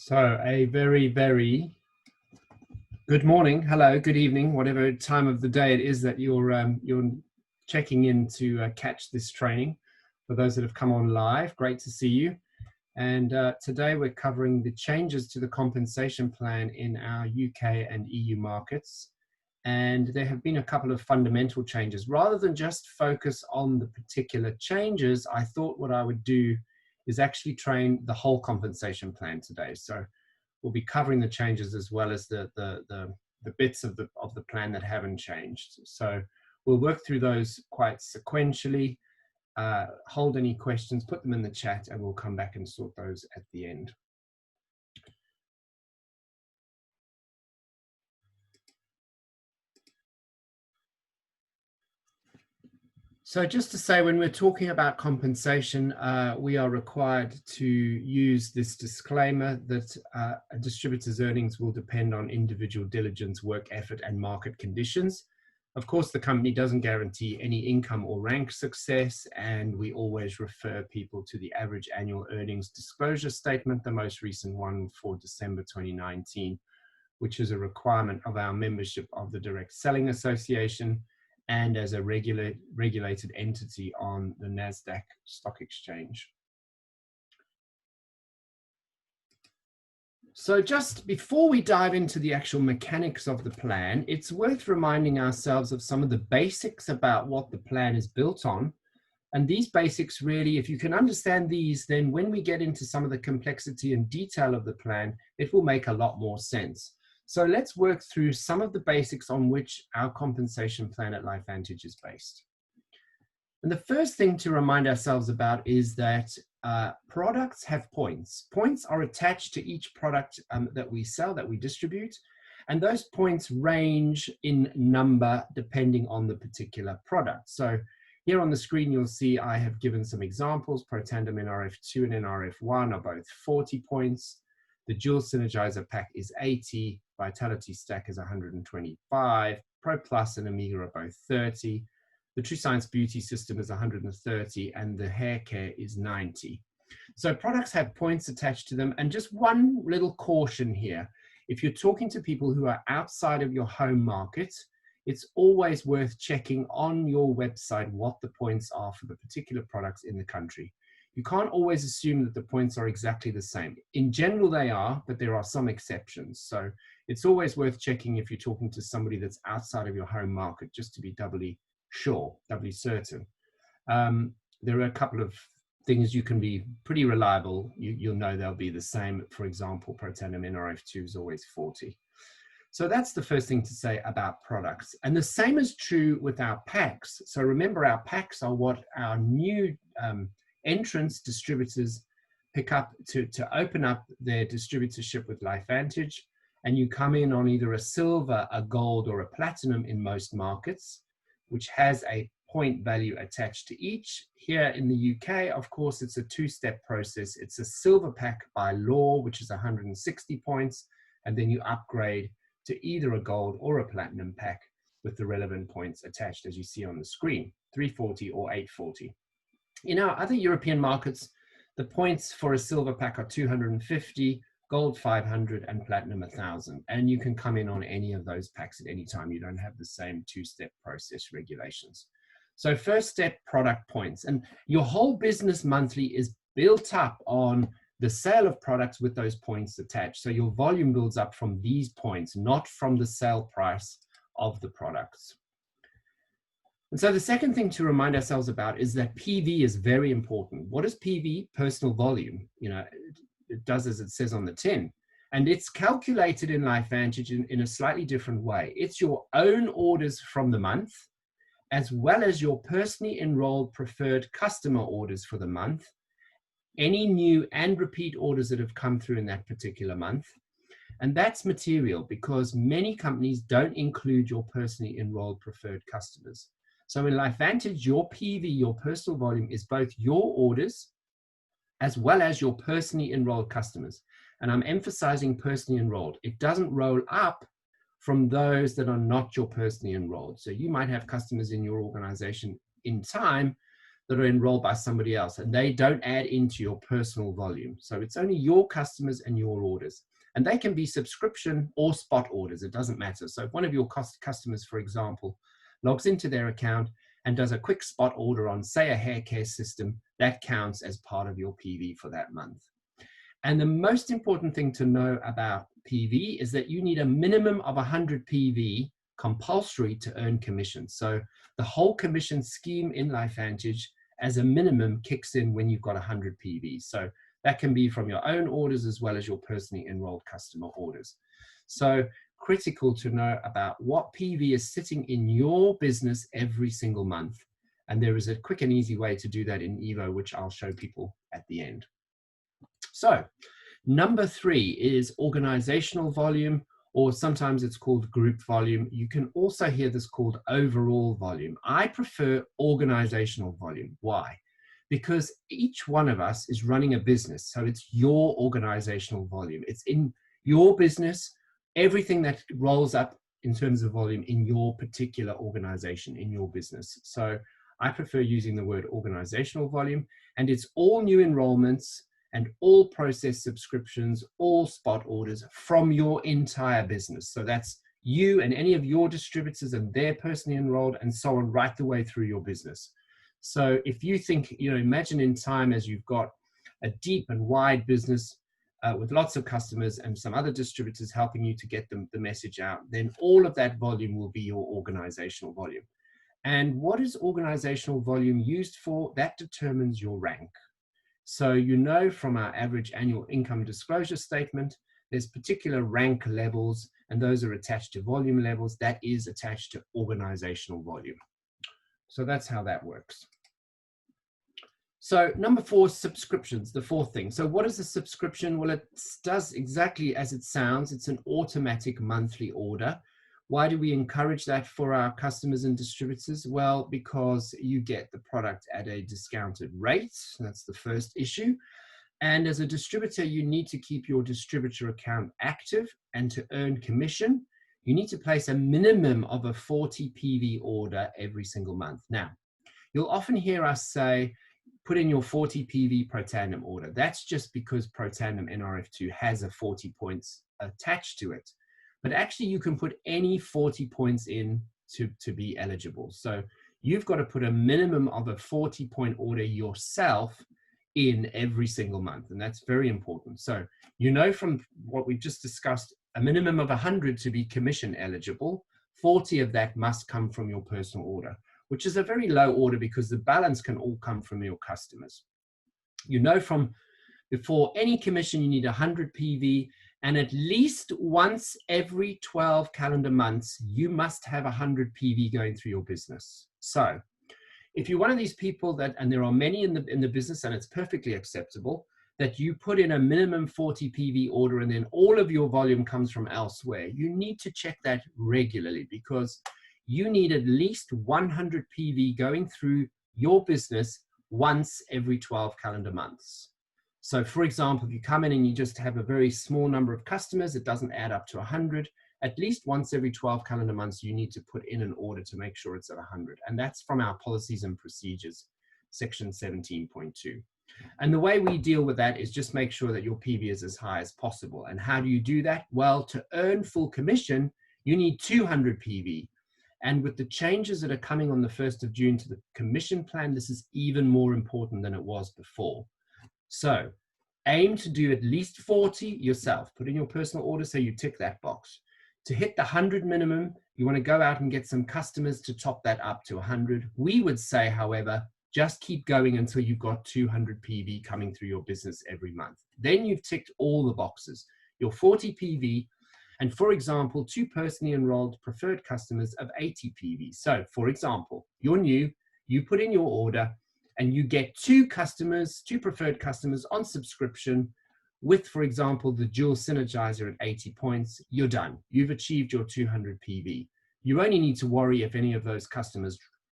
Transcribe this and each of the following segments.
So a very, very good morning, hello, good evening, whatever time of the day it is that you're checking in to catch this training. For those that have come on live, great to see you. And today we're covering the changes to the compensation plan in our UK and EU markets. And there have been a couple of fundamental changes. Rather than just focus on the particular changes, I thought what I would do is actually train the whole compensation plan today. So we'll be covering the changes as well as the bits of the plan that haven't changed. So we'll work through those quite sequentially. Hold any questions, put them in the chat, and we'll come back and sort those at the end. So just to say, when we're talking about compensation, we are required to use this disclaimer that a distributor's earnings will depend on individual diligence, work effort, and market conditions. Of course, the company doesn't guarantee any income or rank success, and we always refer people to the average annual earnings disclosure statement, the most recent one for December 2019, which is a requirement of our membership of the Direct Selling Association and as a regulated entity on the NASDAQ stock exchange. So just before we dive into the actual mechanics of the plan, it's worth reminding ourselves of some of the basics about what the plan is built on. And these basics really, if you can understand these, then when we get into some of the complexity and detail of the plan, it will make a lot more sense. So let's work through some of the basics on which our compensation plan at LifeVantage is based. And the first thing to remind ourselves about is that products have points. Points are attached to each product that we sell, that we distribute, and those points range in number depending on the particular product. So here on the screen, you'll see I have given some examples. Protandim NRF2 and NRF1 are both 40 points. The Dual Synergizer Pack is 80. Vitality Stack is 125. Pro Plus and Omega are both 30. The True Science Beauty System is 130, and the Hair Care is 90. So products have points attached to them. And just one little caution here. If you're talking to people who are outside of your home market, it's always worth checking on your website what the points are for the particular products in the country. You can't always assume that the points are exactly the same. In general, they are, but there are some exceptions. So it's always worth checking if you're talking to somebody that's outside of your home market, just to be doubly sure, doubly certain. There are a couple of things you can be pretty reliable. You'll know they'll be the same. For example, Protandim NRF2 is always 40. So that's the first thing to say about products. And the same is true with our packs. So remember, our packs are what our new entrance distributors pick up to open up their distributorship with LifeVantage. And you come in on either a silver, a gold, or a platinum in most markets, which has a point value attached to each. Here in the UK, of course, it's a two-step process. It's a silver pack by law, which is 160 points, and then you upgrade to either a gold or a platinum pack with the relevant points attached, as you see on the screen, 340 or 840. In our other European markets, the points for a silver pack are 250, gold 500, and platinum 1,000. And you can come in on any of those packs at any time. You don't have the same two-step process regulations. So first step, product points. And your whole business monthly is built up on the sale of products with those points attached. So your volume builds up from these points, not from the sale price of the products. And so the second thing to remind ourselves about is that PV is very important. What is PV? Personal volume. You know, it does as it says on the tin. And it's calculated in LifeVantage in a slightly different way. It's your own orders from the month, as well as your personally enrolled preferred customer orders for the month, any new and repeat orders that have come through in that particular month. And that's material because many companies don't include your personally enrolled preferred customers. So in LifeVantage, your PV, your personal volume, is both your orders as well as your personally enrolled customers. And I'm emphasizing personally enrolled. It doesn't roll up from those that are not your personally enrolled. So you might have customers in your organization in time that are enrolled by somebody else, and they don't add into your personal volume. So it's only your customers and your orders. And they can be subscription or spot orders. It doesn't matter. So if one of your customers, for example, logs into their account and does a quick spot order on, say, a hair care system, that counts as part of your PV for that month. And the most important thing to know about PV is that you need a minimum of 100 PV compulsory to earn commission. So the whole commission scheme in LifeVantage as a minimum kicks in when you've got 100 PV. So that can be from your own orders as well as your personally enrolled customer orders. So critical to know about what PV is sitting in your business every single month. And there is a quick and easy way to do that in Evo, which I'll show people at the end. So number 3 is organizational volume, or sometimes it's called group volume. You can also hear this called overall volume. I prefer organizational volume. Why? Because each one of us is running a business. So it's your organizational volume. It's in your business, everything that rolls up in terms of volume in your particular organization, in your business. So I prefer using the word organizational volume, and it's all new enrollments and all process subscriptions, all spot orders from your entire business. So that's you and any of your distributors and they're personally enrolled and so on, right the way through your business. So if you think, imagine in time as you've got a deep and wide business with lots of customers and some other distributors helping you to get the message out, then all of that volume will be your organizational volume. And what is organizational volume used for? That determines your rank. So from our average annual income disclosure statement, there's particular rank levels, and those are attached to volume levels. That is attached to organizational volume. So that's how that works. So number 4, subscriptions, the 4th thing. So what is a subscription? Well, it does exactly as it sounds. It's an automatic monthly order. Why do we encourage that for our customers and distributors? Well, because you get the product at a discounted rate. That's the first issue. And as a distributor, you need to keep your distributor account active, and to earn commission, you need to place a minimum of a 40 PV order every single month. Now, you'll often hear us say, put in your 40 PV Protandim order. That's just because Protandim NRF2 has a 40 points attached to it. But actually you can put any 40 points in to be eligible. So you've got to put a minimum of a 40 point order yourself in every single month. And that's very important. So from what we've just discussed, a minimum of 100 to be commission eligible, 40 of that must come from your personal order, which is a very low order because the balance can all come from your customers. From before any commission, you need 100 PV, and at least once every 12 calendar months, you must have 100 PV going through your business. So if you're one of these people and there are many in the business, and it's perfectly acceptable, that you put in a minimum 40 PV order and then all of your volume comes from elsewhere, you need to check that regularly, because you need at least 100 PV going through your business once every 12 calendar months. So for example, if you come in and you just have a very small number of customers, it doesn't add up to 100, at least once every 12 calendar months, you need to put in an order to make sure it's at 100. And that's from our policies and procedures, section 17.2. And the way we deal with that is just make sure that your PV is as high as possible. And how do you do that? Well, to earn full commission, you need 200 PV. And with the changes that are coming on the 1st of June to the commission plan, this is even more important than it was before. So aim to do at least 40 yourself. Put in your personal order so you tick that box. To hit the 100 minimum, you want to go out and get some customers to top that up to 100. We would say, however, just keep going until you've got 200 PV coming through your business every month. Then you've ticked all the boxes. Your 40 PV, and for example, 2 personally enrolled preferred customers of 80 PV. So for example, you're new, you put in your order, and you get 2 preferred customers on subscription with, for example, the dual synergizer at 80 points, you're done. You've achieved your 200 PV. You only need to worry if any of those customers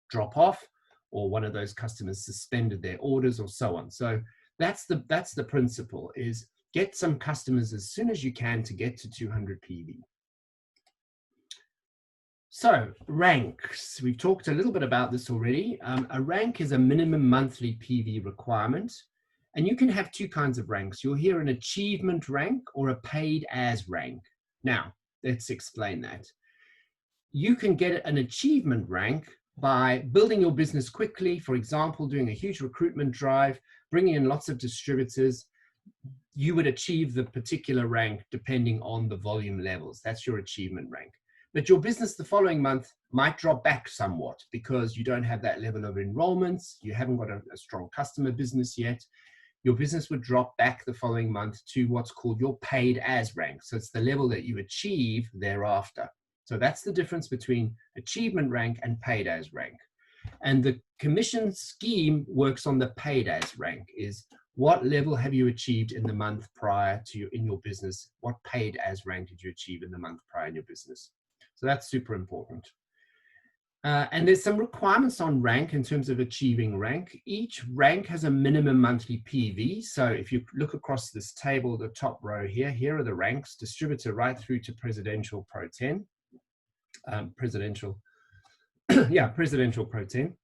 drop off or one of those customers suspended their orders or so on. So that's the principle, is get some customers as soon as you can to get to 200 PV. So ranks, we've talked a little bit about this already. A rank is a minimum monthly PV requirement, and you can have two kinds of ranks. You'll hear an achievement rank or a paid as rank. Now, let's explain that. You can get an achievement rank by building your business quickly, for example, doing a huge recruitment drive, bringing in lots of distributors. You would achieve the particular rank depending on the volume levels. That's your achievement rank. But your business the following month might drop back somewhat because you don't have that level of enrollments, you haven't got a strong customer business yet. Your business would drop back the following month to what's called your paid as rank. So it's the level that you achieve thereafter. So that's the difference between achievement rank and paid as rank. And the commission scheme works on the paid as rank, is what level have you achieved in the month prior to in your business? What paid as rank did you achieve in the month prior in your business? So that's super important. And there's some requirements on rank in terms of achieving rank. Each rank has a minimum monthly PV. So if you look across this table, the top row here are the ranks, distributor right through to presidential Pro 10. Presidential Pro 10.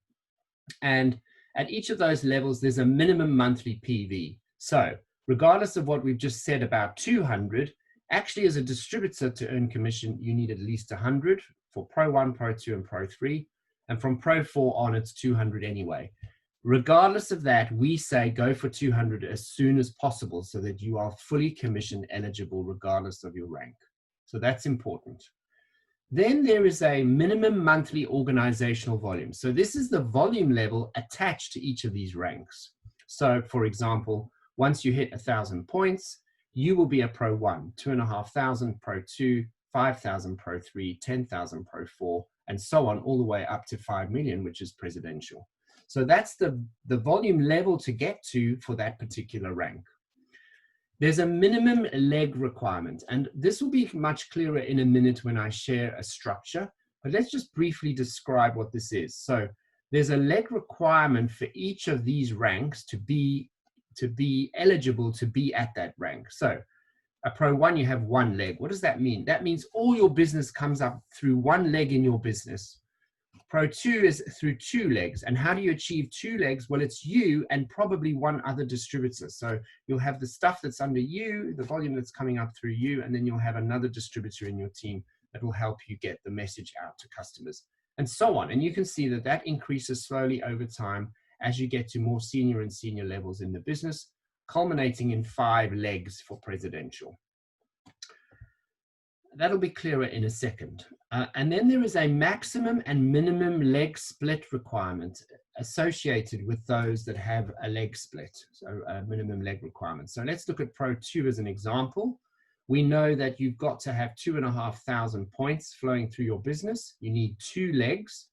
And at each of those levels, there's a minimum monthly PV. So regardless of what we've just said about 200, actually, as a distributor to earn commission, you need at least 100 for Pro 1, Pro 2, and Pro 3. And from Pro 4 on, it's 200 anyway. Regardless of that, we say go for 200 as soon as possible so that you are fully commission eligible regardless of your rank. So that's important. Then there is a minimum monthly organizational volume. So this is the volume level attached to each of these ranks. So for example, once you hit 1,000 points, you will be a Pro 1, 2,500 Pro 2, 5,000 Pro 3, 10,000 Pro 4, and so on, all the way up to 5 million, which is presidential. So that's the volume level to get to for that particular rank. There's a minimum leg requirement, and this will be much clearer in a minute when I share a structure, but let's just briefly describe what this is. So there's a leg requirement for each of these ranks to be eligible to be at that rank. So a Pro 1, you have one leg. What does that mean? That means all your business comes up through one leg in your business. Pro 2 is through 2 legs. And how do you achieve 2 legs? Well, it's you and probably one other distributor. So you'll have the stuff that's under you, the volume that's coming up through you, and then you'll have another distributor in your team that will help you get the message out to customers, and so on. And you can see that that increases slowly over time as you get to more senior and senior levels in the business, culminating in 5 legs for presidential. That'll be clearer in a second. And then there is a maximum and minimum leg split requirement associated with those that have a leg split, so a minimum leg requirement. So let's look at Pro 2 as an example. We know that you've got to have 2,500 points flowing through your business. You need 2 legs.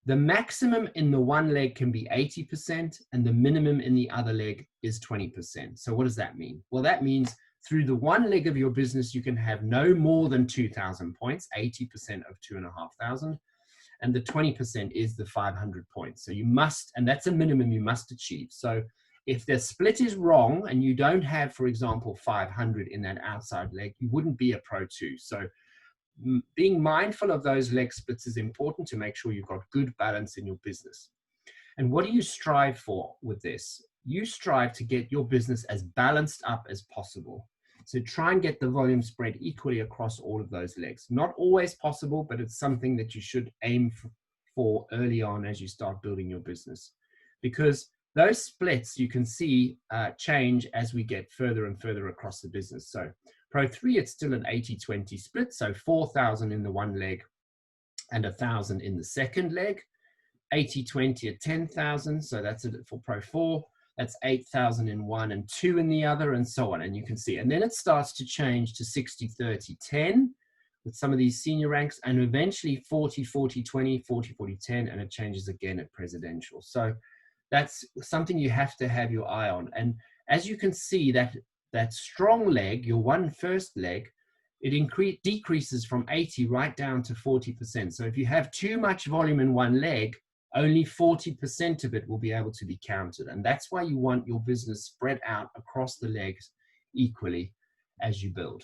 The maximum in the one leg can be 80%, and the minimum in the other leg is 20%. So what does that mean? Well, that means through the one leg of your business, you can have no more than 2,000 points, 80% of 2,500, and the 20% is the 500 points. So you must, and that's a minimum you must achieve. So if the split is wrong and you don't have, for example, 500 in that outside leg, you wouldn't be a Pro 2. So being mindful of those leg splits is important to make sure you've got good balance in your business. And what do you strive for with this? You strive to get your business as balanced up as possible. So try and get the volume spread equally across all of those legs. Not always possible, but it's something that you should aim for early on as you start building your business. Because those splits you can see change as we get further and further across the business. So Pro 3, it's still an 80-20 split. So 4,000 in the one leg and 1,000 in the second leg. 80-20 at 10,000. So that's it for Pro 4. That's 8,000 in one and 2 in the other, and so on. And you can see, and then it starts to change to 60-30-10 with some of these senior ranks, and eventually 40-40-20, 40-40-10, and it changes again at presidential. So that's something you have to have your eye on. And as you can see, that strong leg, your first leg, it decreases from 80 right down to 40%. So if you have too much volume in one leg, only 40% of it will be able to be counted. And that's why you want your business spread out across the legs equally as you build.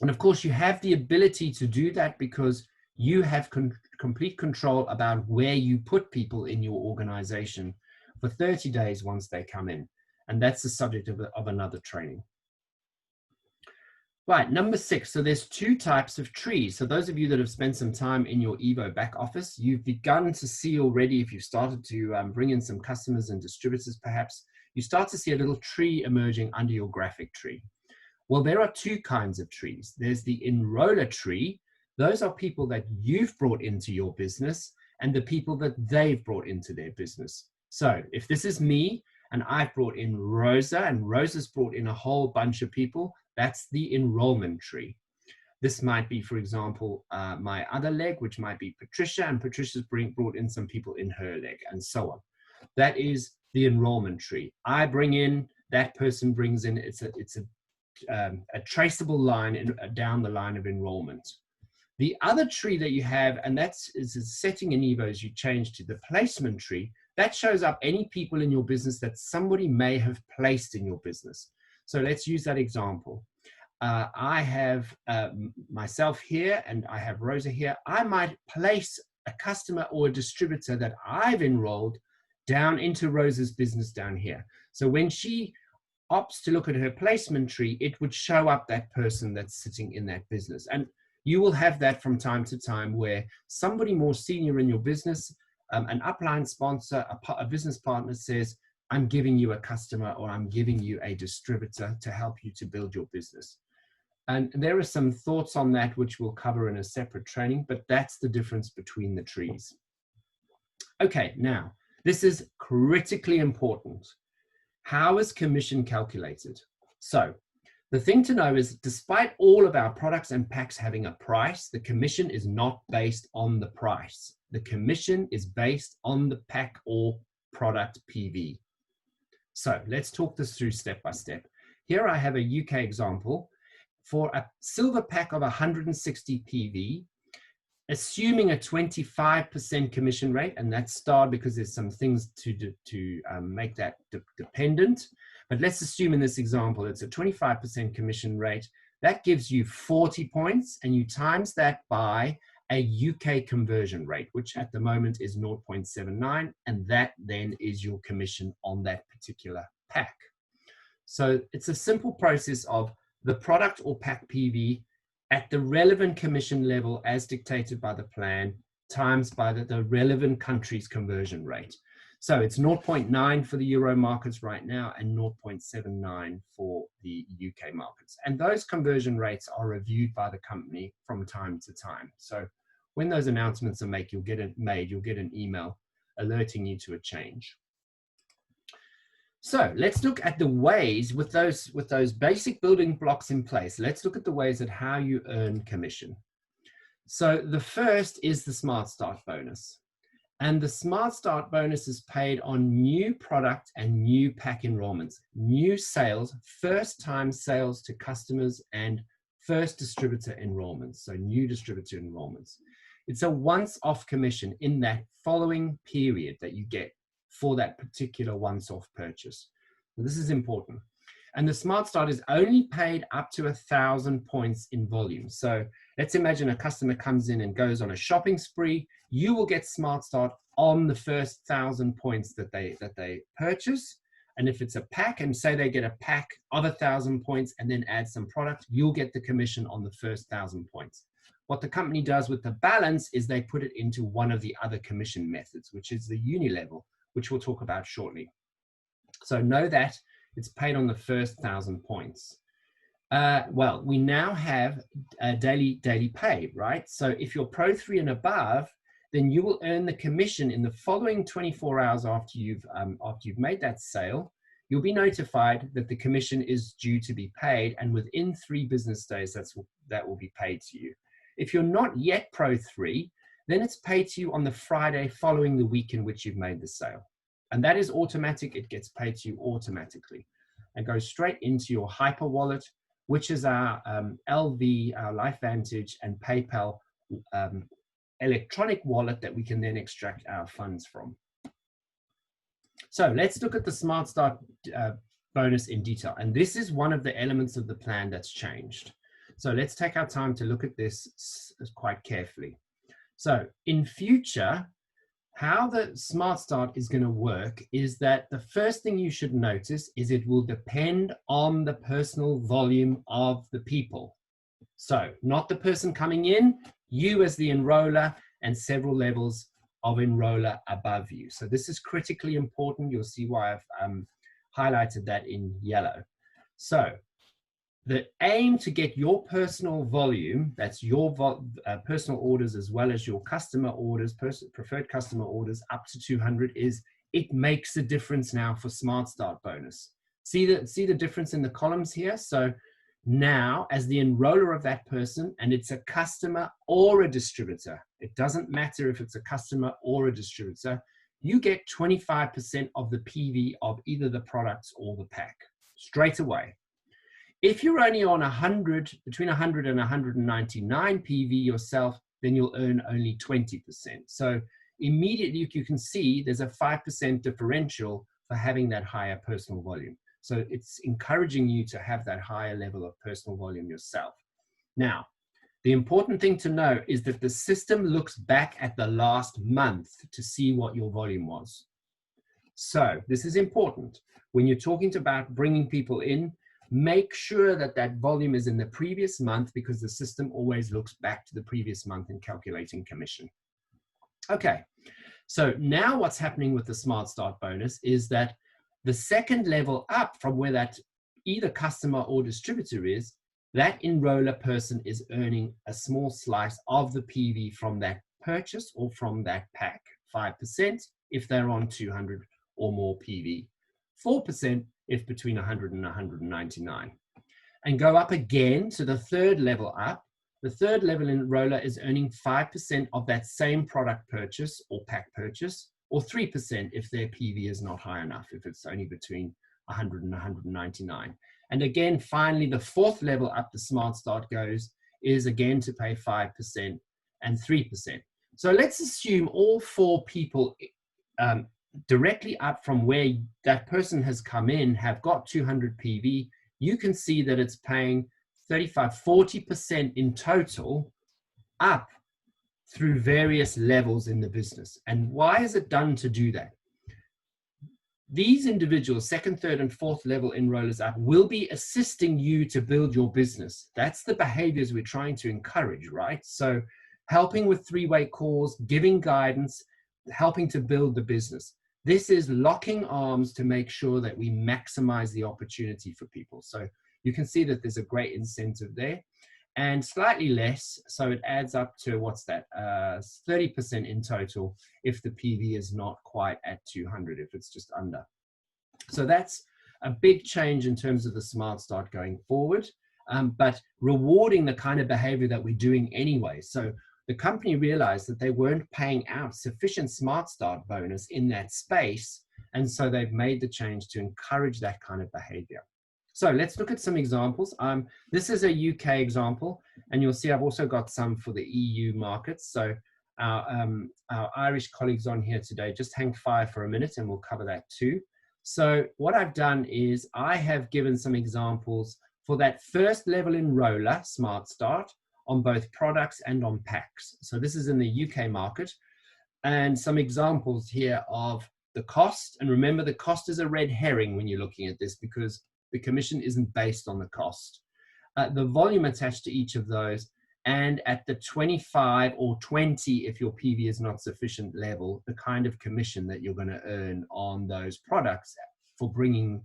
And of course, you have the ability to do that because You have complete control about where you put people in your organization for 30 days once they come in. And that's the subject of another training. Right, number 6. So there's 2 types of trees. So those of you that have spent some time in your Evo back office, you've begun to see already, if you've started to bring in some customers and distributors perhaps, you start to see a little tree emerging under your graphic tree. Well, there are 2 kinds of trees. There's the enroller tree. Those are people that you've brought into your business and the people that they've brought into their business. So if this is me and I've brought in Rosa and Rosa's brought in a whole bunch of people, that's the enrollment tree. This might be, for example, my other leg, which might be Patricia, and Patricia's brought in some people in her leg, and so on. That is the enrollment tree. I bring in, that person brings in, it's a traceable line down the line of enrollment. The other tree that you have, and that's is a setting in Evo as you change to the placement tree, that shows up any people in your business that somebody may have placed in your business. So let's use that example. I have myself here and I have Rosa here. I might place a customer or a distributor that I've enrolled down into Rosa's business down here. So when she opts to look at her placement tree, it would show up that person that's sitting in that business. And you will have that from time to time where somebody more senior in your business, an upline sponsor, a business partner says, I'm giving you a customer or I'm giving you a distributor to help you to build your business. And there are some thoughts on that which we'll cover in a separate training, but that's the difference between the trees. Okay, now, this is critically important. How is commission calculated? So the thing to know is, despite all of our products and packs having a price, the commission is not based on the price. The commission is based on the pack or product PV. So let's talk this through step by step. Here I have a UK example. For a silver pack of 160 PV, assuming a 25% commission rate, and that's starred because there's some things to make that dependent. But let's assume in this example, it's a 25% commission rate. That gives you 40 points, and you times that by a UK conversion rate, which at the moment is 0.79, and that then is your commission on that particular pack. So it's a simple process of the product or pack PV at the relevant commission level as dictated by the plan times by the relevant country's conversion rate. So it's 0.9 for the Euro markets right now and 0.79 for the UK markets. And those conversion rates are reviewed by the company from time to time. So when those announcements are made, you'll get an email alerting you to a change. So let's look at the ways with those basic building blocks in place. Let's look at the ways at how you earn commission. So the first is the Smart Start bonus. And the Smart Start bonus is paid on new product and new pack enrollments, new sales, first time sales to customers, and first distributor enrollments. So new distributor enrollments. It's a once-off commission in that following period that you get for that particular once-off purchase. So this is important. And the Smart Start is only paid up to 1,000 points in volume. So let's imagine a customer comes in and goes on a shopping spree. You will get Smart Start on the first 1,000 points that they purchase. And if it's a pack, and say they get a pack of 1,000 points and then add some product, you'll get the commission on the first 1,000 points. What the company does with the balance is they put it into one of the other commission methods, which is the UNILEVEL, which we'll talk about shortly. So know that it's paid on the first 1,000 points. Well, we now have a daily pay, right? So if you're Pro 3 and above, then you will earn the commission in the following 24 hours after you've made that sale. You'll be notified that the commission is due to be paid, and within 3 business days, that will be paid to you. If you're not yet Pro 3, then it's paid to you on the Friday following the week in which you've made the sale. And that is automatic. It gets paid to you automatically and goes straight into your Hyper wallet, which is our LV, our LifeVantage, and PayPal electronic wallet that we can then extract our funds from. So let's look at the Smart Start bonus in detail. And this is one of the elements of the plan that's changed. So let's take our time to look at this quite carefully. So in future, how the Smart Start is going to work is that the first thing you should notice is it will depend on the personal volume of the people. So not the person coming in, you as the enroller and several levels of enroller above you. So this is critically important. You'll see why I've highlighted that in yellow. So the aim to get your personal volume, that's your personal orders as well as your customer orders, preferred customer orders up to 200, is it makes a difference now for Smart Start bonus. See the difference in the columns here? So now as the enroller of that person, and it's a customer or a distributor, it doesn't matter if it's a customer or a distributor, you get 25% of the PV of either the products or the pack straight away. If you're only on 100, between 100 and 199 PV yourself, then you'll earn only 20%. So immediately you can see there's a 5% differential for having that higher personal volume. So it's encouraging you to have that higher level of personal volume yourself. Now, the important thing to know is that the system looks back at the last month to see what your volume was. So this is important. When you're talking about bringing people in, make sure that that volume is in the previous month, because the system always looks back to the previous month in calculating commission. Okay, so now what's happening with the Smart Start bonus is that the second level up from where that either customer or distributor is, that enroller person is earning a small slice of the PV from that purchase or from that pack. 5% if they're on 200 or more PV, 4% if between 100 and 199. And go up again to the third level up. The third level enroller is earning 5% of that same product purchase or pack purchase, or 3% if their PV is not high enough, if it's only between 100 and 199. And again, finally, the fourth level up the Smart Start goes is again to pay 5% and 3%. So let's assume all four people directly up from where that person has come in have got 200 PV. You can see that it's paying 35–40% in total up through various levels in the business. And why is it done to do that? These individuals, second, third, and fourth level enrollers up, will be assisting you to build your business. That's the behaviors we're trying to encourage, right? So helping with three-way calls, giving guidance, helping to build the business. This is locking arms to make sure that we maximize the opportunity for people. So you can see that there's a great incentive there, and slightly less. So it adds up to, what's that, 30% in total if the PV is not quite at 200, if it's just under. So that's a big change in terms of the Smart Start going forward, but rewarding the kind of behavior that we're doing anyway. So the company realized that they weren't paying out sufficient Smart Start bonus in that space, and so they've made the change to encourage that kind of behavior. So let's look at some examples. This is a UK example, and you'll see I've also got some for the EU markets. So our Irish colleagues on here today, just hang fire for a minute and we'll cover that too. So what I've done is I have given some examples for that first level enroller, Smart Start, on both products and on packs. So this is in the UK market, and some examples here of the cost. And remember, the cost is a red herring when you're looking at this, because the commission isn't based on the cost. The volume attached to each of those, and at the 25 or 20, if your PV is not sufficient level, the kind of commission that you're going to earn on those products for bringing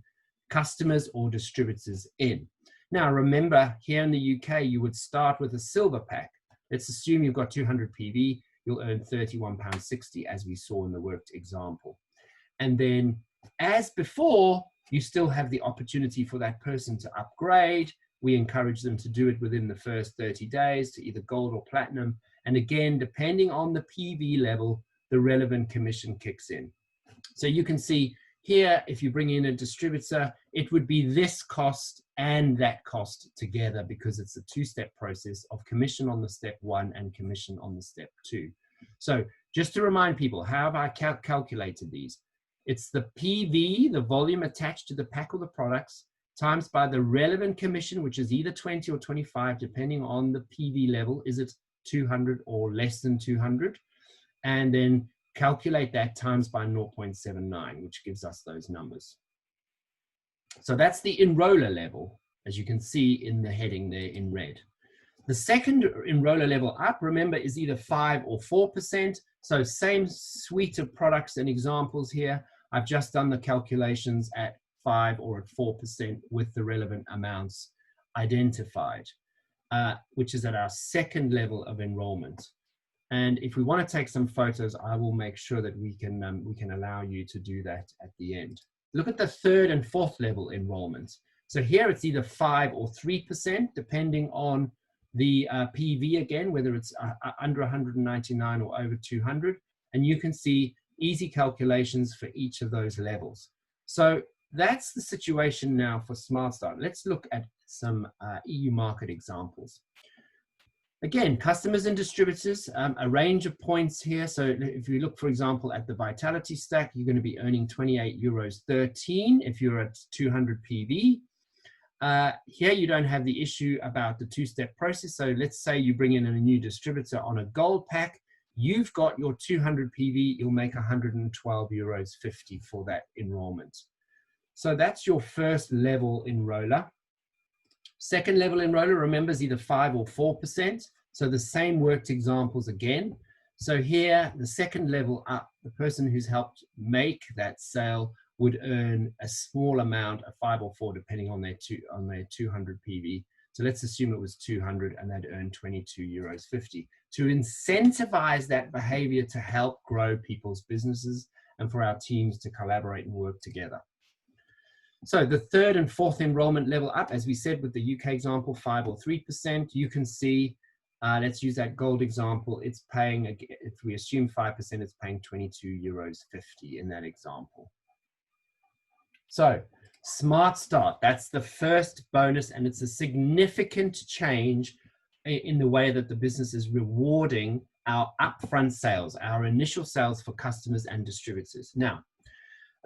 customers or distributors in. Now, remember, here in the UK, you would start with a silver pack. Let's assume you've got 200 PV, you'll earn £31.60, as we saw in the worked example. And then, as before, you still have the opportunity for that person to upgrade. We encourage them to do it within the first 30 days to either gold or platinum. And again, depending on the PV level, the relevant commission kicks in. So you can see here, if you bring in a distributor, it would be this cost and that cost together, because it's a two-step process of commission on the step one and commission on the step two. So just to remind people, how have I calculated these? It's the PV, the volume attached to the pack or the products, times by the relevant commission, which is either 20 or 25, depending on the PV level. Is it 200 or less than 200, and then calculate that times by 0.79, which gives us those numbers. So that's the enroller level, as you can see in the heading there in red. The second enroller level up, remember, is either 5 or 4%. So same suite of products and examples here. I've just done the calculations at 5 or at 4% with the relevant amounts identified, which is at our second level of enrollment. And if we want to take some photos, I will make sure that we can allow you to do that at the end. Look at the third and fourth level enrollments. So here it's either 5 or 3%, depending on the PV again, whether it's under 199 or over 200. And you can see easy calculations for each of those levels. So that's the situation now for Smart Start. Let's look at some EU market examples. Again, customers and distributors, a range of points here. So if you look, for example, at the Vitality stack, you're going to be earning €28.13 if you're at 200 PV. Here you don't have the issue about the two-step process. So let's say you bring in a new distributor on a gold pack. You've got your 200 PV, you'll make €112.50 for that enrollment. So that's your first level enroller. Second level enroller, remember, is either 5 or 4%. So the same worked examples again. So here, the second level up, the person who's helped make that sale would earn a small amount, a 5 or 4, depending on their 200 PV. So let's assume it was 200 and they'd earn €22.50 to incentivize that behavior to help grow people's businesses and for our teams to collaborate and work together. So the third and fourth enrollment level up, as we said with the UK example, 5 or 3%, you can see, let's use that gold example, it's paying, if we assume 5%, it's paying €22.50 in that example. So Smart Start, that's the first bonus, and it's a significant change in the way that the business is rewarding our upfront sales, our initial sales for customers and distributors. Now,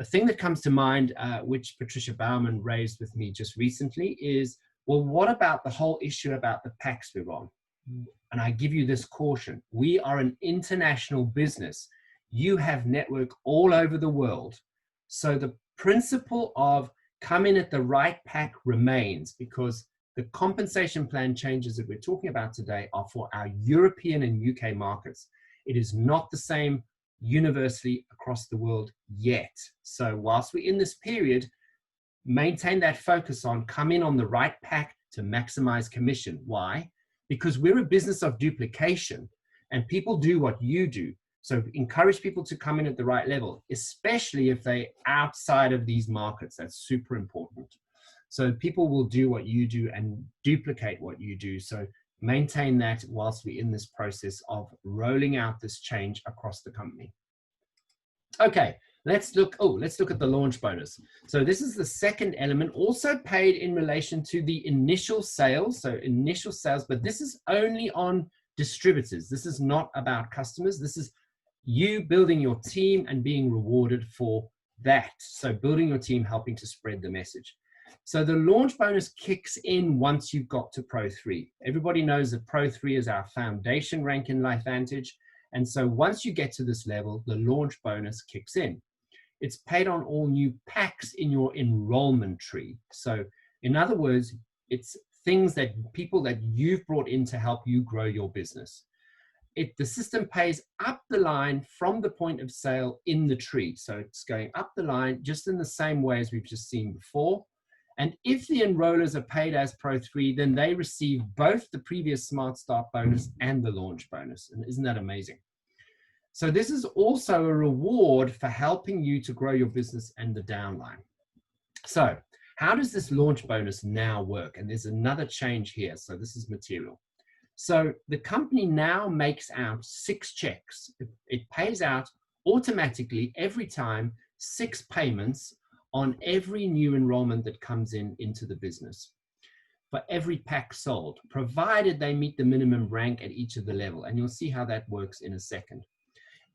a thing that comes to mind, which Patricia Baumann raised with me just recently is, well, what about the whole issue about the packs we're on? And I give you this caution. We are an international business. You have network all over the world. So the principle of come in at the right pack remains, because the compensation plan changes that we're talking about today are for our European and UK markets. It is not the same universally across the world yet. So whilst we're in this period, maintain that focus on come in on the right pack to maximize commission. Why? Because we're a business of duplication and people do what you do. So encourage people to come in at the right level, especially if they're outside of these markets. That's super important. So people will do what you do and duplicate what you do. So maintain that whilst we're in this process of rolling out this change across the company. Okay, let's look at the launch bonus. So this is the second element, also paid in relation to the initial sales. So initial sales, but this is only on distributors. This is not about customers. This is you building your team and being rewarded for that. So building your team, helping to spread the message. So the launch bonus kicks in once you've got to Pro 3. Everybody knows that Pro 3 is our foundation rank in LifeVantage. And so once you get to this level, the launch bonus kicks in. It's paid on all new packs in your enrollment tree. So in other words, it's things that people that you've brought in to help you grow your business. The system pays up the line from the point of sale in the tree. So it's going up the line just in the same way as we've just seen before. And if the enrollers are paid as Pro 3, then they receive both the previous Smart Start bonus and the launch bonus. And isn't that amazing? So this is also a reward for helping you to grow your business and the downline. So how does this launch bonus now work? And there's another change here. So this is material. So the company now makes out 6 checks. It pays out automatically every time 6 payments on every new enrollment that comes into the business for every pack sold, provided they meet the minimum rank at each of the level. And you'll see how that works in a second.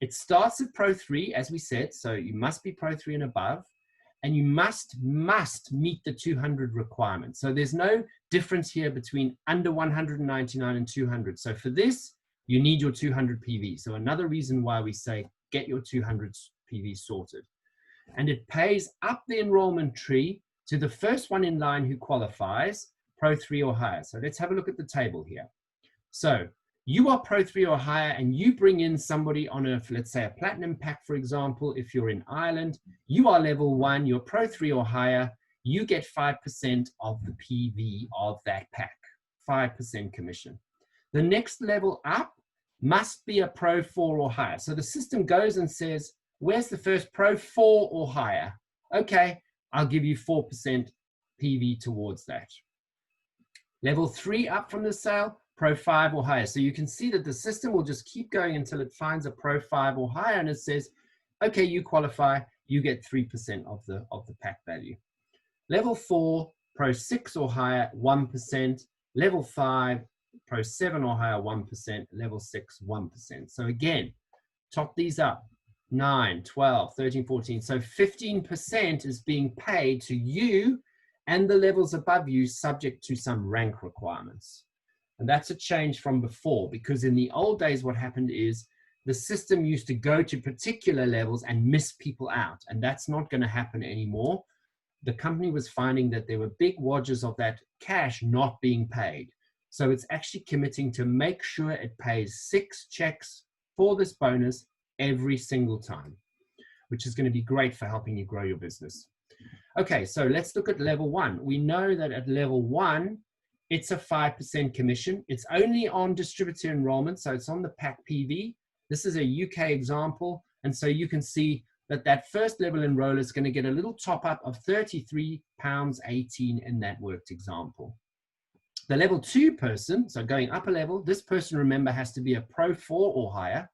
It starts at Pro 3, as we said, so you must be Pro 3 and above, and you must meet the 200 requirement. So there's no difference here between under 199 and 200. So for this, you need your 200 PV. So another reason why we say get your 200 PV sorted. And it pays up the enrollment tree to the first one in line who qualifies, Pro 3 or higher. So let's have a look at the table here. So you are Pro 3 or higher, and you bring in somebody on a, let's say, a platinum pack, for example. If you're in Ireland, you are level 1, you're Pro 3 or higher, you get 5% of the PV of that pack, 5% commission. The next level up must be a Pro 4 or higher. So the system goes and says, where's the first Pro 4 or higher? Okay, I'll give you 4% PV towards that. Level 3 up from the sale, Pro 5 or higher. So you can see that the system will just keep going until it finds a Pro 5 or higher, and it says, okay, you qualify, you get 3% of the pack value. Level 4, Pro 6 or higher, 1%. Level 5, Pro 7 or higher, 1%. Level 6, 1%. So again, top these up. 9, 12, 13, 14. So 15% is being paid to you and the levels above you, subject to some rank requirements. And that's a change from before, because in the old days, what happened is the system used to go to particular levels and miss people out. And that's not going to happen anymore. The company was finding that there were big wadges of that cash not being paid. So it's actually committing to make sure it pays 6 checks for this bonus every single time, which is going to be great for helping you grow your business. Okay, so let's look at level 1. We know that at level 1, it's a 5% commission. It's only on distributor enrollment, so it's on the pack PV. This is a UK example, and so you can see that that first level enroller is going to get a little top up of £33.18 in that worked example. The level 2 person, so going up a level, this person, remember, has to be a Pro 4 or higher.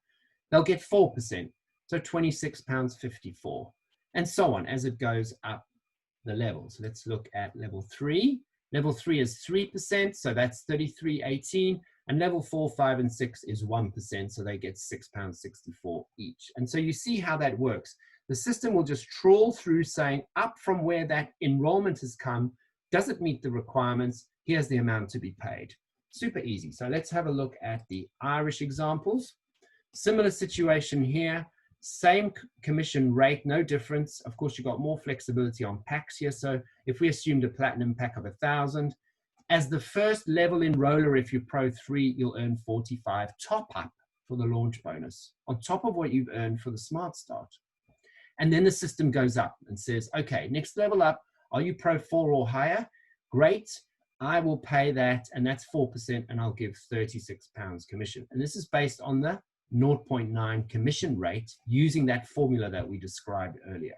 They'll get 4%, so £26.54, and so on as it goes up the levels. Let's look at level 3. Level 3 is 3%, so that's $33.18, and level 4, 5, and 6 is 1%, so they get £6.64 each. And so you see how that works. The system will just trawl through saying, up from where that enrollment has come, does it meet the requirements? Here's the amount to be paid. Super easy. So let's have a look at the Irish examples. Similar situation here, same commission rate, no difference. Of course, you've got more flexibility on packs here. So if we assumed a platinum pack of 1,000, as the first level enroller, if you're Pro 3, you'll earn 45 top up for the launch bonus on top of what you've earned for the Smart Start. And then the system goes up and says, okay, next level up, are you Pro 4 or higher? Great, I will pay that, and that's 4%, and I'll give £36 commission. And this is based on the 0.9 commission rate using that formula that we described earlier.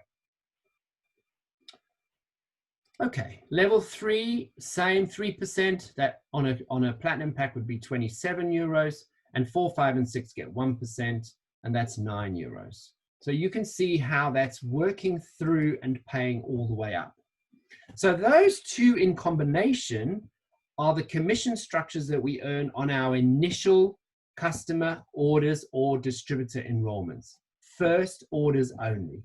Okay, level 3, same 3%, that on a platinum pack would be €27, and 4, 5, and 6 get 1%, and that's €9. So you can see how that's working through and paying all the way up. So those two in combination are the commission structures that we earn on our initial customer orders or distributor enrollments. First orders only.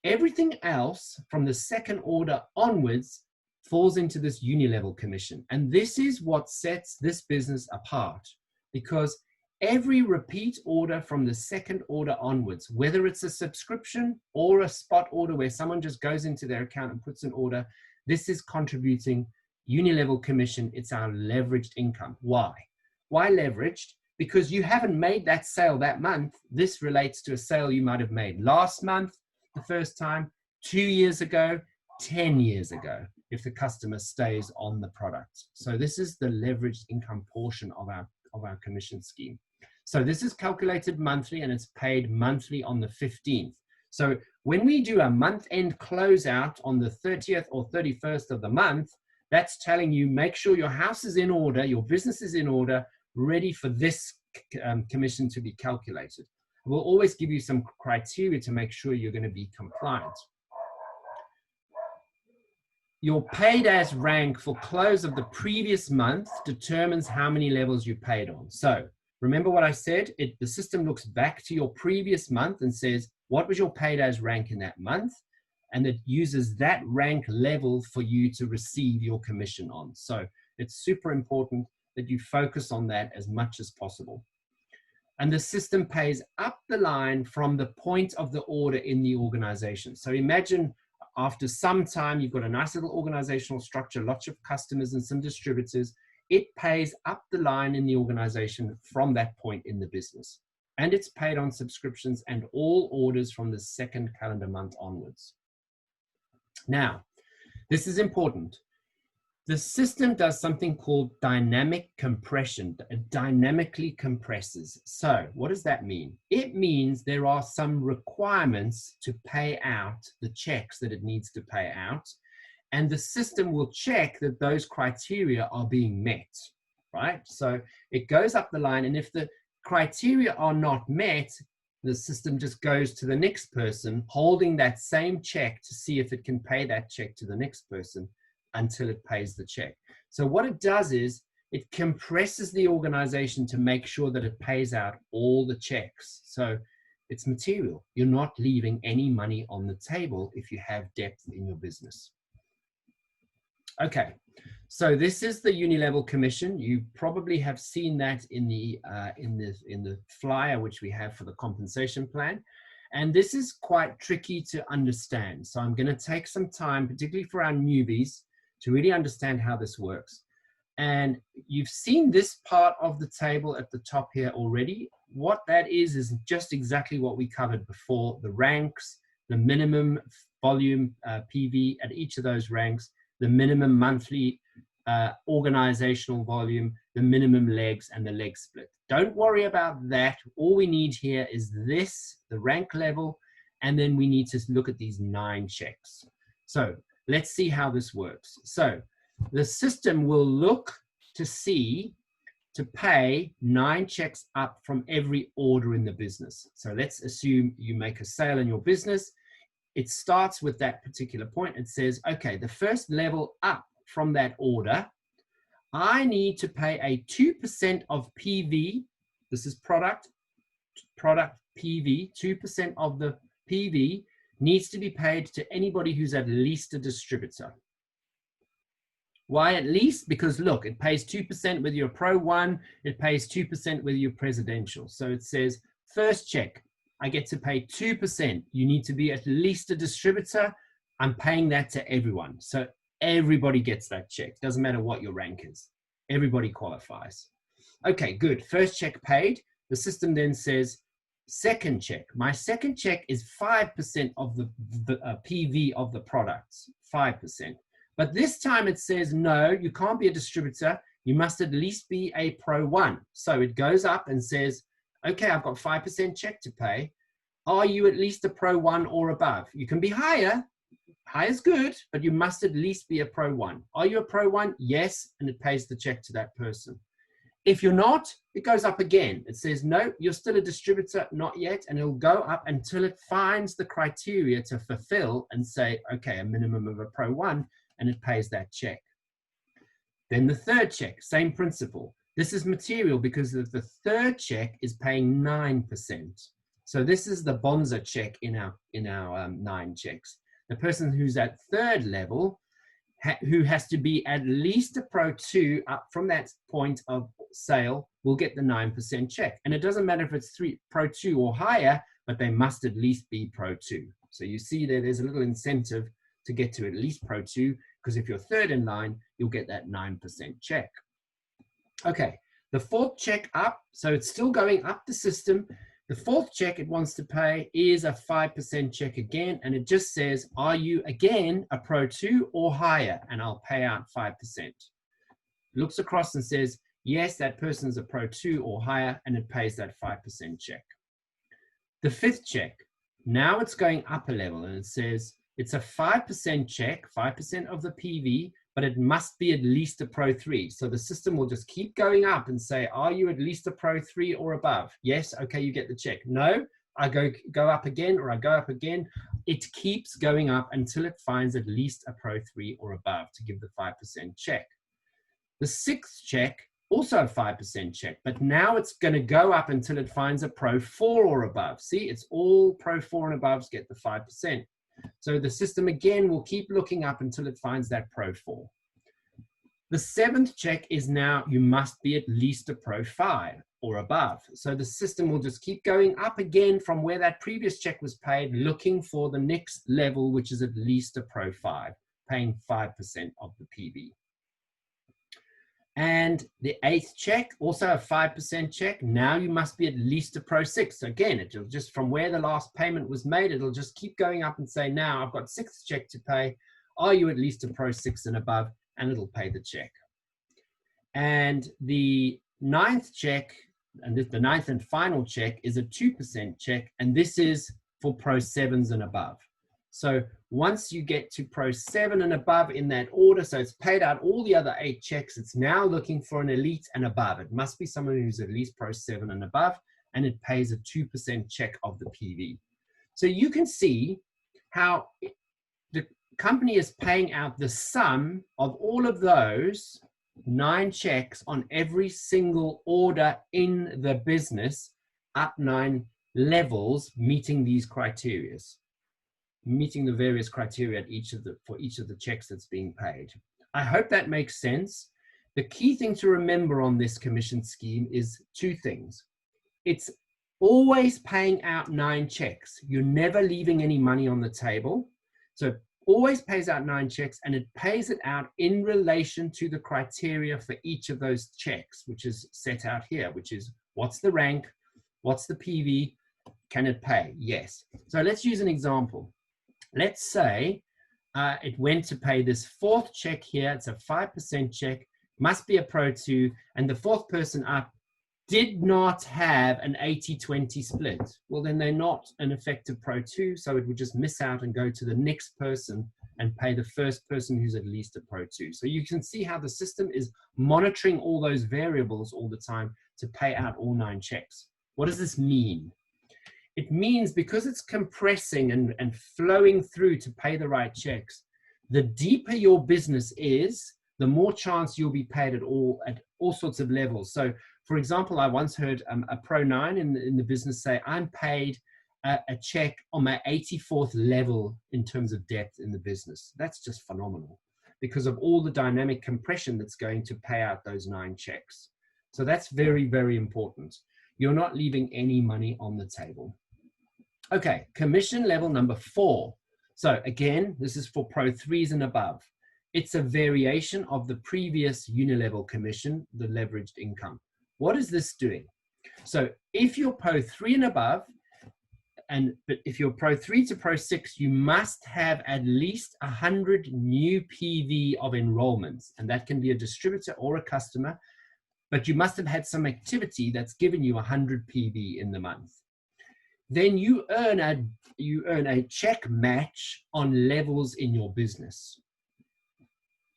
Everything else from the second order onwards falls into this UNILEVEL commission. And this is what sets this business apart, because every repeat order from the second order onwards, whether it's a subscription or a spot order where someone just goes into their account and puts an order, this is contributing UNILEVEL commission. It's our leveraged income. Why? Why leveraged? Because you haven't made that sale that month. This relates to a sale you might have made last month, the first time, 2 years ago, 10 years ago, if the customer stays on the product. So this is the leveraged income portion of our commission scheme. So this is calculated monthly, and it's paid monthly on the 15th. So when we do a month-end closeout on the 30th or 31st of the month, that's telling you, make sure your house is in order, your business is in order, ready for this commission to be calculated. We'll always give you some criteria to make sure you're going to be compliant. Your paid as rank for close of the previous month determines how many levels you paid on. So remember what I said, the system looks back to your previous month and says, what was your paid as rank in that month? And it uses that rank level for you to receive your commission on. So it's super important that you focus on that as much as possible. And the system pays up the line from the point of the order in the organization. So imagine after some time, you've got a nice little organizational structure, lots of customers and some distributors. It pays up the line in the organization from that point in the business. And it's paid on subscriptions and all orders from the second calendar month onwards. Now, this is important. The system does something called dynamic compression. It dynamically compresses. So what does that mean? It means there are some requirements to pay out the checks that it needs to pay out. And the system will check that those criteria are being met, right? So it goes up the line, and if the criteria are not met, the system just goes to the next person holding that same check to see if it can pay that check to the next person until it pays the check. So what it does is it compresses the organization to make sure that it pays out all the checks. So it's material. You're not leaving any money on the table if you have depth in your business. Okay, so this is the UNILEVEL commission. You probably have seen that in the flyer which we have for the compensation plan. And this is quite tricky to understand. So I'm going to take some time, particularly for our newbies, to really understand how this works. And you've seen this part of the table at the top here already. What that is just exactly what we covered before: the ranks, the minimum volume PV at each of those ranks, the minimum monthly organizational volume, the minimum legs, and the leg split. Don't worry about that. All we need here is this, the rank level, and then we need to look at these 9 checks. So let's see how this works. So the system will look to pay 9 checks up from every order in the business. So let's assume you make a sale in your business. It starts with that particular point. It says, okay, the first level up from that order, I need to pay a 2% of PV. This is product PV, 2% of the PV needs to be paid to anybody who's at least a distributor. Why at least? Because look, it pays 2% with your Pro 1, it pays 2% with your Presidential. So it says, first check, I get to pay 2%. You need to be at least a distributor. I'm paying that to everyone. So everybody gets that check. Doesn't matter what your rank is. Everybody qualifies. Okay, good. First check paid. The system then says, second check. My second check is 5% of the PV of the products, 5%. But this time it says, no, you can't be a distributor. You must at least be a Pro 1. So it goes up and says, okay, I've got 5% check to pay. Are you at least a Pro 1 or above? You can be higher. High is good, but you must at least be a Pro 1. Are you a Pro 1? Yes, and it pays the check to that person. If you're not, it goes up again. It says, no, you're still a distributor, not yet, and it'll go up until it finds the criteria to fulfill and say, okay, a minimum of a Pro 1, and it pays that check. Then the third check, same principle. This is material because the third check is paying 9%. So this is the bonza check in our 9 checks. The person who's at third level, who has to be at least a Pro 2 up from that point of sale, will get the 9% check. And it doesn't matter if it's Pro 2 or higher, but they must at least be Pro 2. So you see there's a little incentive to get to at least Pro 2, because if you're third in line, you'll get that 9% check. Okay, the fourth check up, so it's still going up the system. The fourth check it wants to pay is a 5% check again, and it just says, are you again a Pro 2 or higher? And I'll pay out 5%. Looks across and says, yes, that person's a Pro 2 or higher, and it pays that 5% check. The fifth check, now it's going up a level, and it says, it's a 5% check, 5% of the PV, but it must be at least a Pro 3. So the system will just keep going up and say, are you at least a Pro 3 or above? Yes, okay, you get the check. No, I go up again, or I go up again. It keeps going up until it finds at least a Pro 3 or above to give the 5% check. The sixth check, also a 5% check, but now it's going to go up until it finds a Pro 4 or above. See, it's all Pro 4 and above get the 5%. So the system again will keep looking up until it finds that Pro 4. The seventh check is now you must be at least a Pro 5. or above. So the system will just keep going up again from where that previous check was paid, looking for the next level, which is at least a Pro 5, paying 5% of the PV. And the 8th check, also a 5% check. Now you must be at least a Pro 6. So again, it'll just, from where the last payment was made, it'll just keep going up and say, now I've got 6th check to pay. Are you at least a Pro 6 and above? And it'll pay the check. And the 9th check, and the 9th and final check, is a 2% check. And this is for Pro 7s and above. So once you get to Pro 7 and above in that order, so it's paid out all the other 8 checks, it's now looking for an elite and above. It must be someone who's at least Pro 7 and above, and it pays a 2% check of the PV. So you can see how the company is paying out the sum of all of those 9 checks on every single order in the business, up 9 levels, meeting these criteria, meeting the various criteria for each of the checks that's being paid. I hope that makes sense. The key thing to remember on this commission scheme is 2 things. It's always paying out 9 checks. You're never leaving any money on the table. So it always pays out 9 checks, and it pays it out in relation to the criteria for each of those checks, which is set out here, which is what's the rank, what's the PV, can it pay? Yes. So let's use an example. Let's say it went to pay this 4th check here. It's a 5% check, must be a Pro 2, and the 4th person up did not have an 80-20 split. Well, then they're not an effective Pro 2, so it would just miss out and go to the next person and pay the first person who's at least a Pro 2. So you can see how the system is monitoring all those variables all the time to pay out all 9 checks. What does this mean? It means because it's compressing and flowing through to pay the right checks, the deeper your business is, the more chance you'll be paid at all sorts of levels. So, for example, I once heard a Pro 9 in the business say, I'm paid a check on my 84th level in terms of depth in the business. That's just phenomenal because of all the dynamic compression that's going to pay out those 9 checks. So that's very, very important. You're not leaving any money on the table. Okay, commission level number 4. So again, this is for Pro 3s and above. It's a variation of the previous UNILEVEL commission, the leveraged income. What is this doing? So if you're Pro 3 and above, but if you're Pro 3 to Pro 6, you must have at least 100 new PV of enrollments, and that can be a distributor or a customer, but you must have had some activity that's given you 100 PV in the month. Then you earn a check match on levels in your business.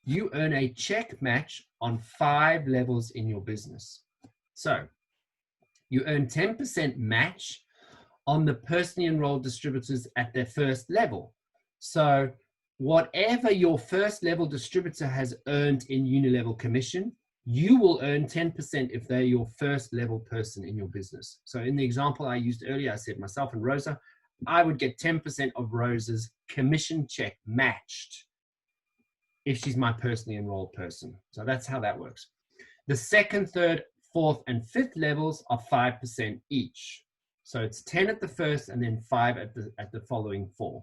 You earn a check match on 5 levels in your business. So you earn 10% match on the personally enrolled distributors at their first level. So whatever your first level distributor has earned in UNILEVEL commission, you will earn 10% if they're your first level person in your business. So in the example I used earlier, I said myself and Rosa, I would get 10% of Rosa's commission check matched if she's my personally enrolled person. So that's how that works. The 2nd, 3rd, 4th, and 5th levels are 5% each. So it's 10 at the first and then 5 at the following 4.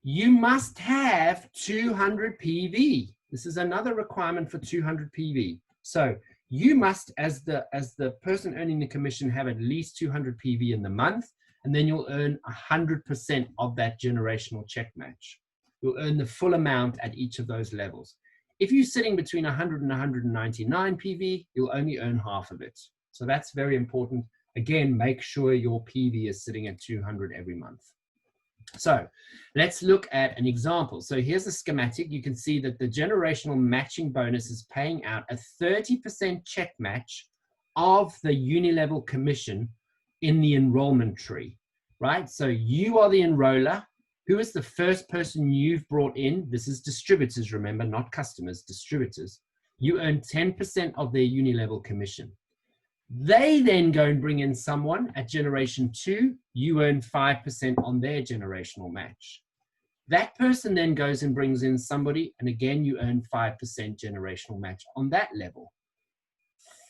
You must have 200 PV. This is another requirement for 200 PV. So you must, as the person earning the commission, have at least 200 PV in the month, and then you'll earn 100% of that generational check match. You'll earn the full amount at each of those levels. If you're sitting between 100 and 199 PV, you'll only earn half of it. So that's very important. Again, make sure your PV is sitting at 200 every month. So let's look at an example. So here's a schematic. You can see that the generational matching bonus is paying out a 30% check match of the UNILEVEL commission in the enrollment tree, right? So you are the enroller. Who is the first person you've brought in? This is distributors, remember, not customers, distributors. You earn 10% of their UNILEVEL commission. They then go and bring in someone at generation 2, you earn 5% on their generational match. That person then goes and brings in somebody, and again, you earn 5% generational match on that level.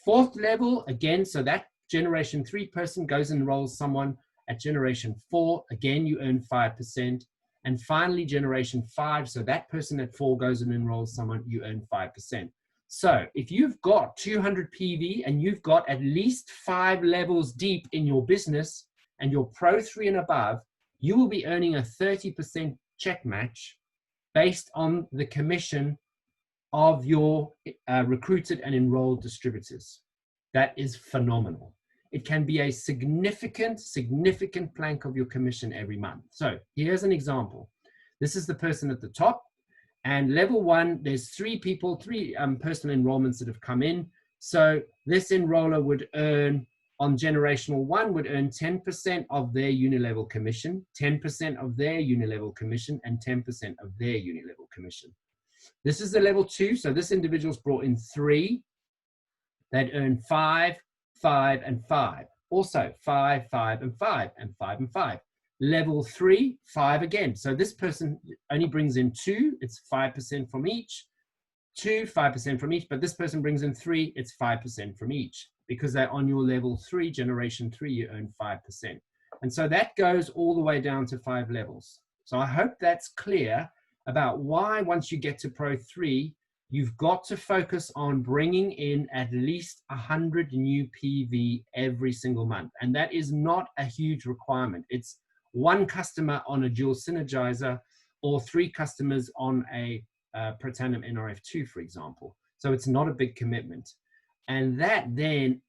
Fourth level, again, so that generation 3 person goes and enrolls someone at generation 4, again, you earn 5%. And finally, generation 5, so that person at 4 goes and enrolls someone, you earn 5%. So if you've got 200 PV and you've got at least 5 levels deep in your business and you're Pro 3 and above, you will be earning a 30% check match based on the commission of your recruited and enrolled distributors. That is phenomenal. It can be a significant plank of your commission every month. So here's an example. This is the person at the top, and level 1, there's 3 people, 3 personal enrollments that have come in. So this enroller would earn, on generational 1, would earn 10% of their UNILEVEL commission, 10% of their UNILEVEL commission, and 10% of their UNILEVEL commission. This is the level 2. So this individual's brought in 3. They'd earn 5, 5, and 5. Also 5, 5, and 5, and 5 and 5. Level 3, 5 again. So this person only brings in 2. It's 5% from each. 2, 5% from each. But this person brings in 3. It's 5% from each. Because they're on your level 3, generation 3, you earn 5%. And so that goes all the way down to 5 levels. So I hope that's clear about why once you get to Pro 3, you've got to focus on bringing in at least 100 new PV every single month. And that is not a huge requirement. It's 1 customer on a dual synergizer or 3 customers on a Protandim NRF2, for example. So it's not a big commitment. And that then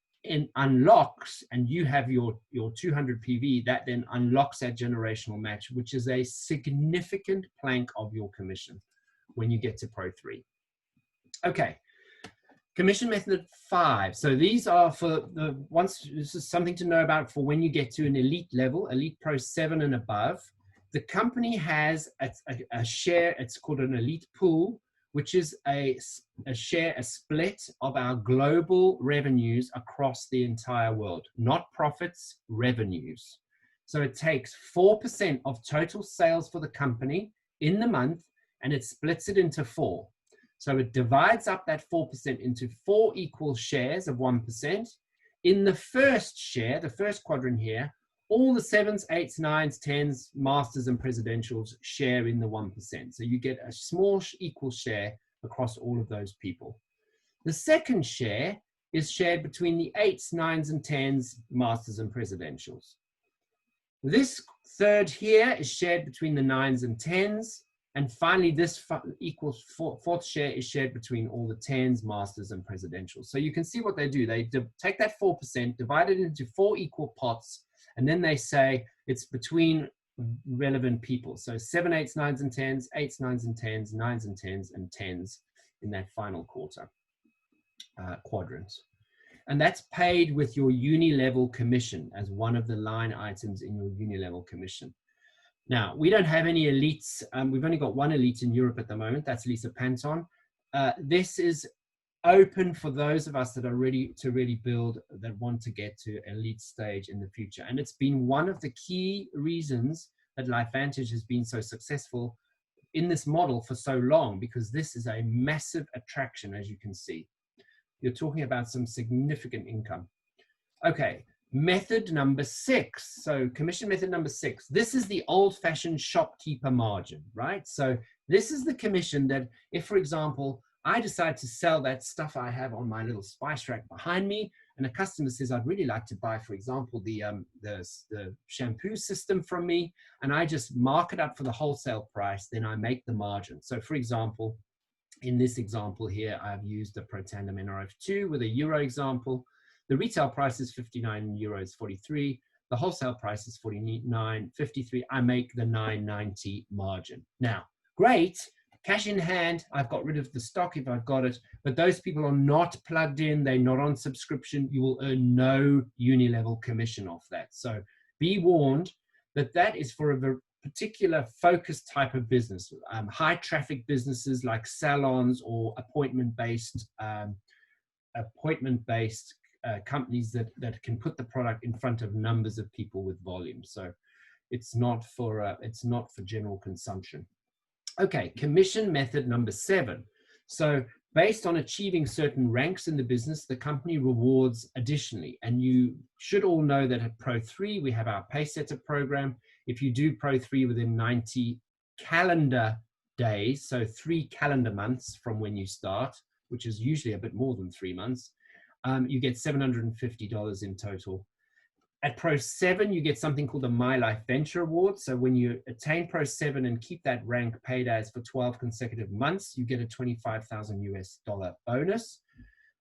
unlocks, and you have your 200 PV, that then unlocks that generational match, which is a significant plank of your commission when you get to Pro 3. Okay, commission method 5. So these are for this is something to know about for when you get to an elite level, elite Pro 7 and above. The company has a share, it's called an elite pool, which is a split of our global revenues across the entire world, not profits, revenues. So it takes 4% of total sales for the company in the month, and it splits it into 4. So it divides up that 4% into 4 equal shares of 1%. In the first share, the first quadrant here, all the 7s, 8s, 9s, 10s, masters and presidentials share in the 1%. So you get a small equal share across all of those people. The second share is shared between the 8s, 9s, and 10s, masters and presidentials. This third here is shared between the 9s and 10s. And finally, this equals fourth share is shared between all the 10s, masters, and presidentials. So you can see what they do. They take that 4%, divide it into 4 equal pots, and then they say it's between relevant people. So 7, 8s, 9s, and 10s, 8s, 9s, and 10s, 9s, and 10s, and 10s in that final quadrant. And that's paid with your UNILEVEL commission as one of the line items in your UNILEVEL commission. Now, we don't have any elites. We've only got 1 elite in Europe at the moment. That's Lisa Panton. This is open for those of us that are ready to really build, that want to get to elite stage in the future. And it's been one of the key reasons that LifeVantage has been so successful in this model for so long, because this is a massive attraction, as you can see. You're talking about some significant income. Okay. Method number 6. So commission method number 6. This is the old-fashioned shopkeeper margin, right? So this is the commission that if, for example, I decide to sell that stuff I have on my little spice rack behind me, and a customer says, I'd really like to buy, for example, the shampoo system from me, and I just mark it up for the wholesale price, then I make the margin. So for example, in this example here, I've used the Protandim NRF2 with a euro example. The retail price is 59 euros 43. The wholesale price is 49.53. I make the 9.90 margin. Now, great, cash in hand. I've got rid of the stock if I've got it, but those people are not plugged in. They're not on subscription. You will earn no UNILEVEL commission off that. So be warned that that is for a particular focused type of business. High traffic businesses like salons or appointment-based companies that can put the product in front of numbers of people with volume. So it's not for general consumption. Okay, commission method number 7. So based on achieving certain ranks in the business, the company rewards additionally. And you should all know that at Pro 3, we have our Paysetter program. If you do Pro 3 within 90 calendar days, so 3 calendar months from when you start, which is usually a bit more than 3 months, you get $750 in total. At Pro 7, you get something called the LifeVantage Award. So when you attain Pro 7 and keep that rank paid as for 12 consecutive months, you get a $25,000 bonus.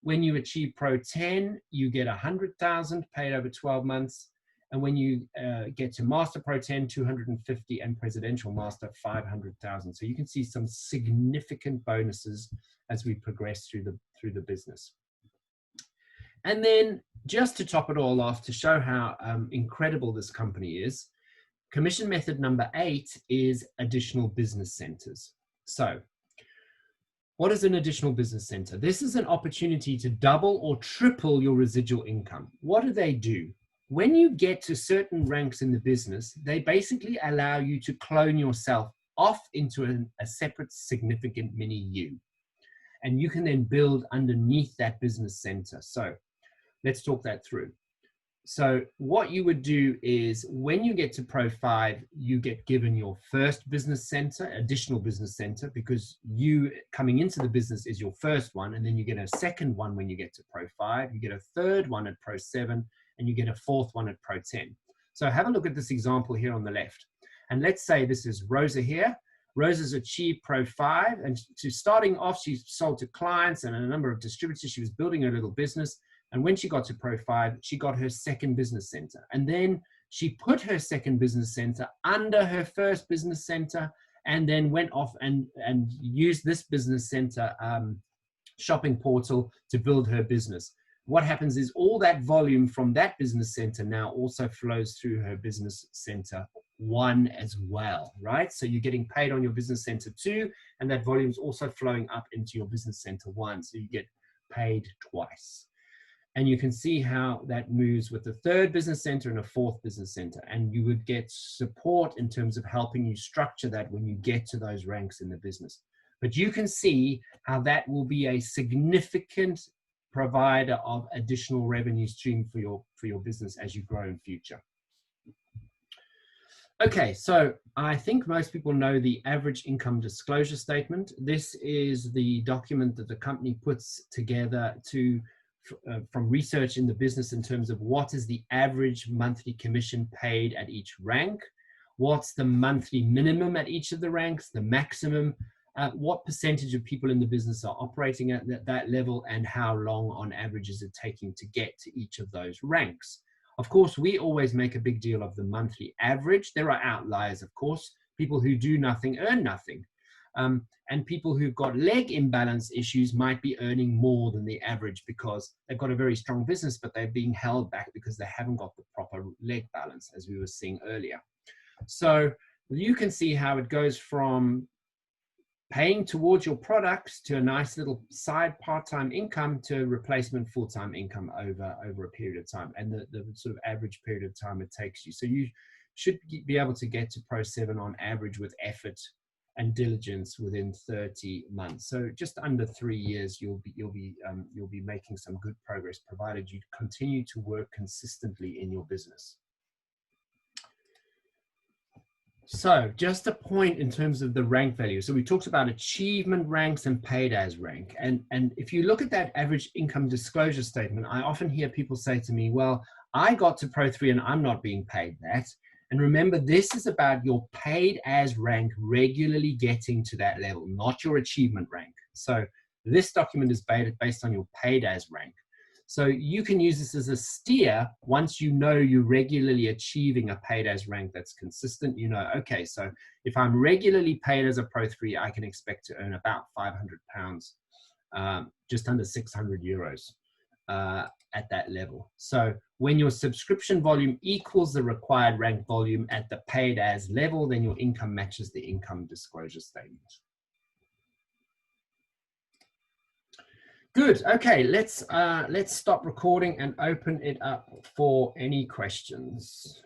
When you achieve Pro 10, you get $100,000 paid over 12 months. And when you get to Master Pro 10, $250,000, and Presidential Master, $500,000. So you can see some significant bonuses as we progress through the business. And then just to top it all off, to show how incredible this company is, commission method number 8 is additional business centers. So what is an additional business center? This is an opportunity to double or triple your residual income. What do? When you get to certain ranks in the business, they basically allow you to clone yourself off into a separate significant mini you. And you can then build underneath that business center. So let's talk that through. So what you would do is when you get to Pro 5, you get given your first business center, additional business center, because you coming into the business is your first one. And then you get a second one when you get to Pro 5, you get a third one at Pro 7, and you get a fourth one at Pro 10. So have a look at this example here on the left. And let's say this is Rosa here. Rosa's achieved Pro 5, and she's starting off, she's sold to clients and a number of distributors. She was building her little business. And when she got to Pro 5, she got her second business center. And then she put her second business center under her first business center, and then went off and used this business center shopping portal to build her business. What happens is all that volume from that business center now also flows through her business center 1 as well, right? So you're getting paid on your business center 2, and that volume is also flowing up into your business center 1. So you get paid twice. And you can see how that moves with the third business center and a fourth business center. And you would get support in terms of helping you structure that when you get to those ranks in the business. But you can see how that will be a significant provider of additional revenue stream for your business as you grow in future. Okay, so I think most people know the average income disclosure statement. This is the document that the company puts together from research in the business in terms of what is the average monthly commission paid at each rank, what's the monthly minimum at each of the ranks, the maximum, what percentage of people in the business are operating at that level, and how long on average is it taking to get to each of those ranks. Of course, we always make a big deal of the monthly average. There are outliers, of course. People who do nothing earn nothing. And people who've got leg imbalance issues might be earning more than the average because they've got a very strong business, but they're being held back because they haven't got the proper leg balance, as we were seeing earlier. So you can see how it goes from paying towards your products to a nice little side part-time income to replacement full-time income over a period of time, and the sort of average period of time it takes you. So you should be able to get to Pro 7 on average with effort and diligence within 30 months. So just under 3 years, you'll be making some good progress, provided you continue to work consistently in your business. So just a point in terms of the rank value. So we talked about achievement ranks and paid as rank. And if you look at that average income disclosure statement, I often hear people say to me, well, I got to Pro 3 and I'm not being paid that. And remember, this is about your paid as rank regularly getting to that level, not your achievement rank. So this document is based on your paid as rank. So you can use this as a steer once you know you're regularly achieving a paid as rank that's consistent. You know, okay, so if I'm regularly paid as a Pro 3, I can expect to earn about £500, just under 600 euros at that level. So when your subscription volume equals the required rank volume at the paid as level, then your income matches the income disclosure statement. Good. Okay, let's stop recording and open it up for any questions.